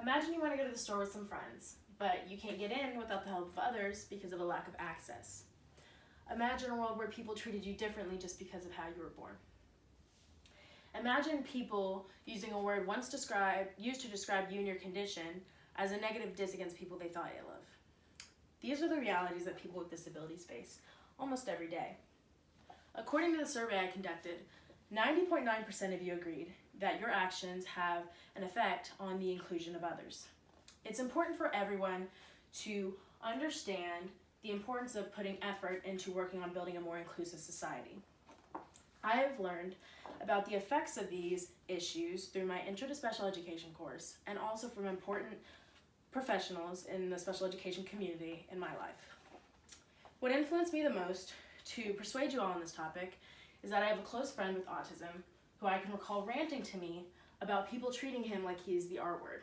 Imagine you want to go to the store with some friends, but you can't get in without the help of others because of a lack of access. Imagine a world where people treated you differently just because of how you were born. Imagine people using a word once used to describe you and your condition as a negative diss against people they thought ill of. These are the realities that people with disabilities face almost every day. According to the survey I conducted, 90.9% of you agreed that your actions have an effect on the inclusion of others. It's important for everyone to understand the importance of putting effort into working on building a more inclusive society. I have learned about the effects of these issues through my Intro to Special Education course and also from important professionals in the special education community in my life. What influenced me the most to persuade you all on this topic is that I have a close friend with autism who I can recall ranting to me about people treating him like he is the R word.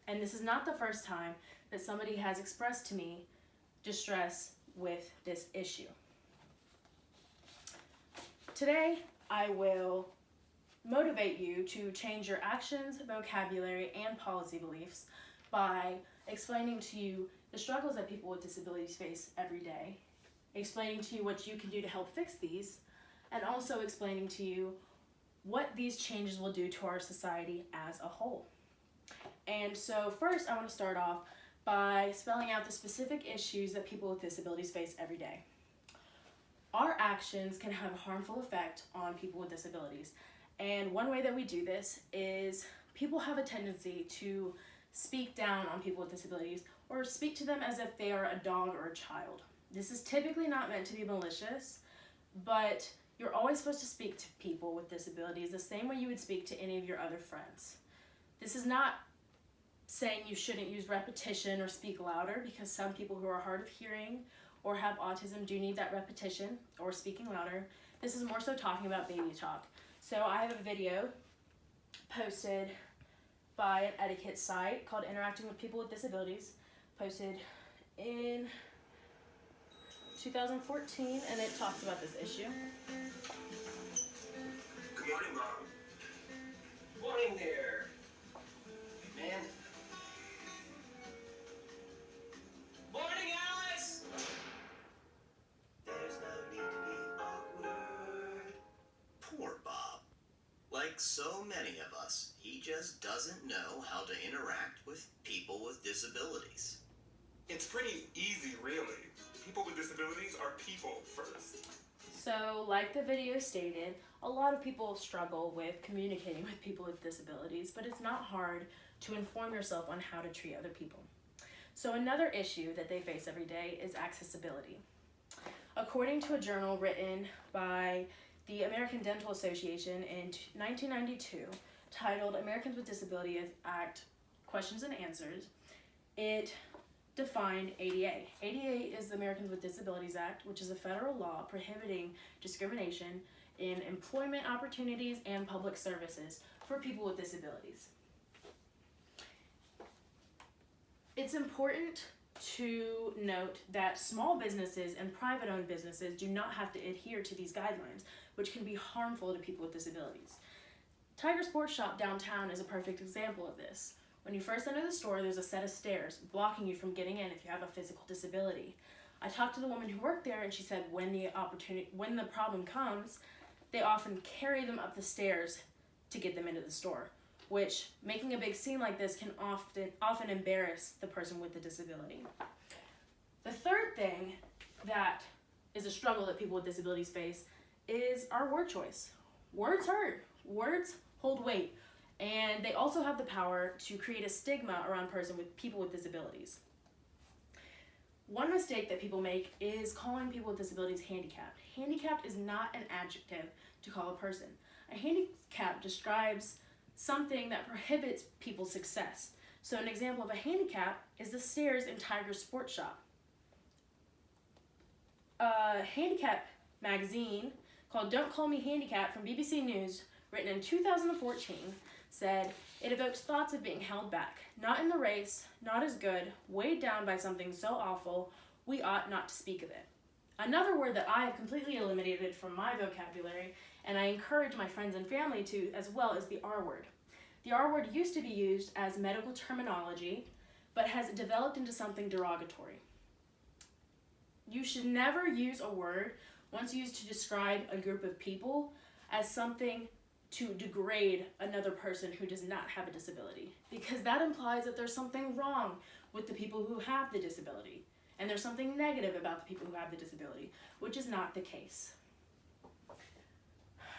And this is not the first time that somebody has expressed to me distress with this issue. Today, I will motivate you to change your actions, vocabulary, and policy beliefs by explaining to you the struggles that people with disabilities face every day, explaining to you what you can do to help fix these, and also explaining to you what these changes will do to our society as a whole. And so first, I want to start off by spelling out the specific issues that people with disabilities face every day. Our actions can have a harmful effect on people with disabilities. And one way that we do this is people have a tendency to speak down on people with disabilities or speak to them as if they are a dog or a child. This is typically not meant to be malicious, but you're always supposed to speak to people with disabilities the same way you would speak to any of your other friends. This is not saying you shouldn't use repetition or speak louder, because some people who are hard of hearing or have autism do need that repetition or speaking louder. This is more so talking about baby talk. So I have a video posted by an etiquette site called Interacting with People with Disabilities, posted in 2014, and it talks about this issue. Good morning, Mom. Morning there. Man. Morning, Alice! There's no need to be awkward. Poor Bob. Like so many of us, he just doesn't know how to interact with people with disabilities. It's pretty easy, really. People with disabilities are people first. So, like the video stated, a lot of people struggle with communicating with people with disabilities, but it's not hard to inform yourself on how to treat other people. So another issue that they face every day is accessibility. According to a journal written by the American Dental Association in 1992, titled Americans with Disabilities Act Questions and Answers, it defined ADA. ADA is the Americans with Disabilities Act, which is a federal law prohibiting discrimination in employment opportunities and public services for people with disabilities. It's important to note that small businesses and private-owned businesses do not have to adhere to these guidelines, which can be harmful to people with disabilities. Tiger Sports Shop downtown is a perfect example of this. When you first enter the store, there's a set of stairs blocking you from getting in if you have a physical disability. I talked to the woman who worked there, and she said when the problem comes, they often carry them up the stairs to get them into the store, which making a big scene like this can often embarrass the person with the disability. The third thing that is a struggle that people with disabilities face is our word choice. Words hurt. Words hold weight, and they also have the power to create a stigma around people with disabilities. One mistake that people make is calling people with disabilities handicapped. Handicapped is not an adjective to call a person. A handicap describes something that prohibits people's success. So an example of a handicap is the stairs in Tiger Sports Shop. A handicap magazine called Don't Call Me Handicapped from BBC News, written in 2014, said, "It evokes thoughts of being held back, not in the race, not as good, weighed down by something so awful, we ought not to speak of it." Another word that I have completely eliminated from my vocabulary, and I encourage my friends and family to as well, is the R word. The The R word used to be used as medical terminology, but has developed into something derogatory. You should never use a word once used to describe a group of people as something to degrade another person who does not have a disability, because that implies that there's something wrong with the people who have the disability, and there's something negative about the people who have the disability, which is not the case.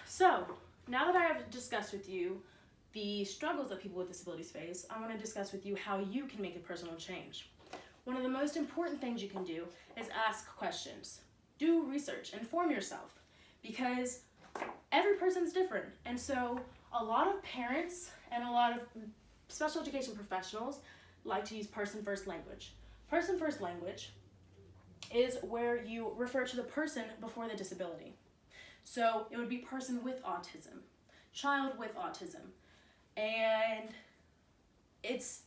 So, now that I have discussed with you the struggles that people with disabilities face, I want to discuss with you how you can make a personal change. One of the most important things you can do is ask questions. Do research, inform yourself, because every person's different. And so a lot of parents and a lot of special education professionals like to use person-first language. Person-first language is where you refer to the person before the disability. So it would be person with autism, child with autism. And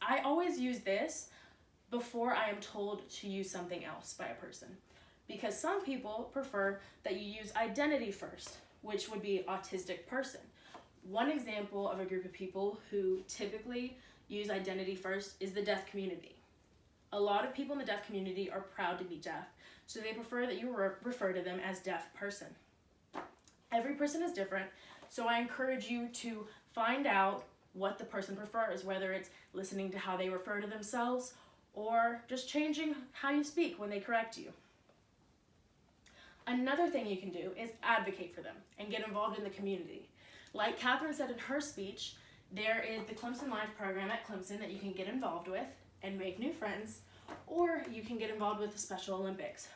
I always use this before I am told to use something else by a person, because some people prefer that you use identity first, which would be autistic person. One example of a group of people who typically use identity first is the deaf community. A lot of people in the deaf community are proud to be deaf, so they prefer that you refer to them as deaf person. Every person is different, so I encourage you to find out what the person prefers, whether it's listening to how they refer to themselves or just changing how you speak when they correct you. Another thing you can do is advocate for them and get involved in the community. Like Catherine said in her speech, there is the Clemson Life program at Clemson that you can get involved with and make new friends, or you can get involved with the Special Olympics.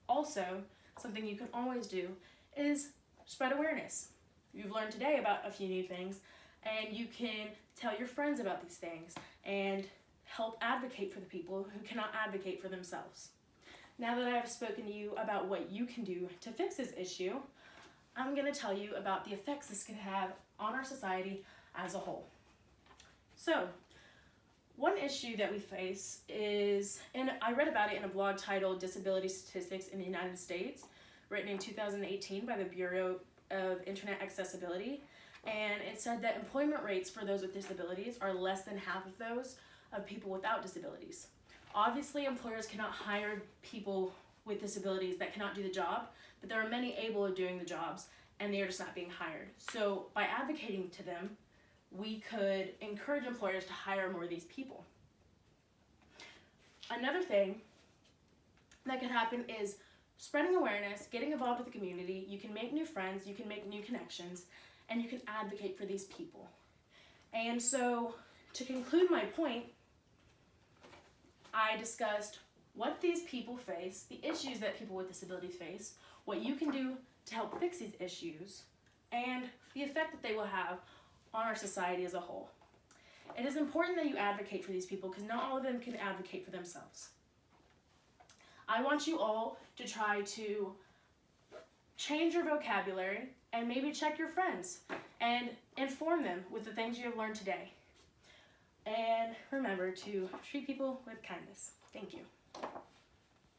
Also, something you can always do is spread awareness. You've learned today about a few new things, and you can tell your friends about these things and help advocate for the people who cannot advocate for themselves. Now that I have spoken to you about what you can do to fix this issue, I'm going to tell you about the effects this can have on our society as a whole. So, one issue that we face is, and I read about it in a blog titled Disability Statistics in the United States, written in 2018 by the Bureau of Internet Accessibility, and it said that employment rates for those with disabilities are less than half of those of people without disabilities. Obviously, employers cannot hire people with disabilities that cannot do the job, but there are many able of doing the jobs, and they are just not being hired. So by advocating to them, we could encourage employers to hire more of these people. Another thing that could happen is spreading awareness, getting involved with the community. You can make new friends, you can make new connections, and you can advocate for these people. And so, to conclude my point, I discussed what these people face, the issues that people with disabilities face, what you can do to help fix these issues, and the effect that they will have on our society as a whole. It is important that you advocate for these people because not all of them can advocate for themselves. I want you all to try to change your vocabulary and maybe check your friends and inform them with the things you have learned today. And remember to treat people with kindness. Thank you.